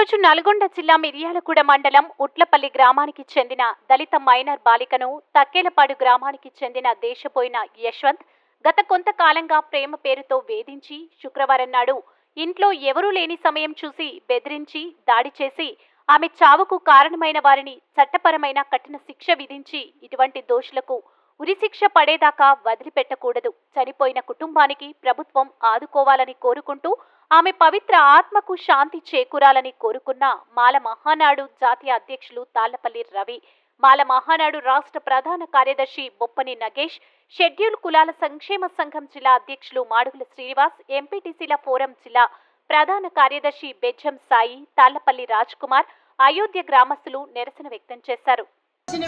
ఈరోజు నల్గొండ జిల్లా మిర్యాలగూడ మండలం ఉట్లపల్లి గ్రామానికి చెందిన దళిత మైనర్ బాలికను తక్కేలపాడు గ్రామానికి చెందిన దేశపోయిన యశ్వంత్ గత కొంతకాలంగా ప్రేమ పేరుతో వేధించి శుక్రవారం నాడు ఇంట్లో ఎవరూ లేని సమయం చూసి బెదిరించి దాడి చేసి ఆమె చావుకు కారణమైన వారిని చట్టపరమైన కఠిన శిక్ష విధించి ఇటువంటి దోషులకు ఉరిశిక్ష పడేదాకా వదిలిపెట్టకూడదు. చనిపోయిన కుటుంబానికి ప్రభుత్వం ఆదుకోవాలని కోరుకుంటూ ఆమె పవిత్ర ఆత్మకు శాంతి చేకూరాలని కోరుకున్న మాల మహానాడు జాతీయ అధ్యక్షులు తాళ్లపల్లి రవి, మాల మహానాడు రాష్ట్ర ప్రధాన కార్యదర్శి బొప్పని నగేష్, షెడ్యూల్ కులాల సంక్షేమ సంఘం జిల్లా అధ్యక్షులు మాడుగుల శ్రీనివాస్, ఎంపీటీసీల ఫోరం జిల్లా ప్రధాన కార్యదర్శి బెజ్జం సాయి, తాళ్లపల్లి రాజ్ కుమార్, అయోధ్య గ్రామస్తులు నిరసన వ్యక్తం చేశారు.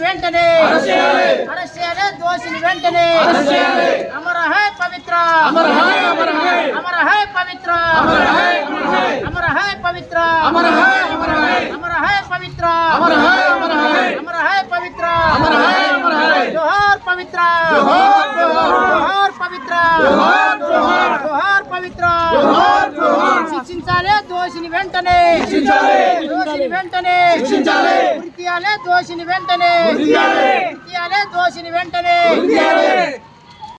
వెంటనే దోషిని వెంటనే అమర హై పవిత్ర అమర హై అమర హై పవిత్ర అమర హై అమర హై పవిత్ర అమర హై అమర హై పవిత్ర అమర హై అమర హై పవిత్ర అమర హై జోహార్ పవిత్ర జోహార్ జోహార్ పవిత్ర జోహార్ జోహార్ జోహార్ పవిత్ర జోహార్ జోహార్ శిక్షించాలి దోషిని వెంటనే శిక్షించాలి దోషిని వెంటనే శిక్షించాలి ఉరితీయాలి దోషిని వెంటనే ఉరితీయాలి దోషిని వెంటనే ఉరితీయాలి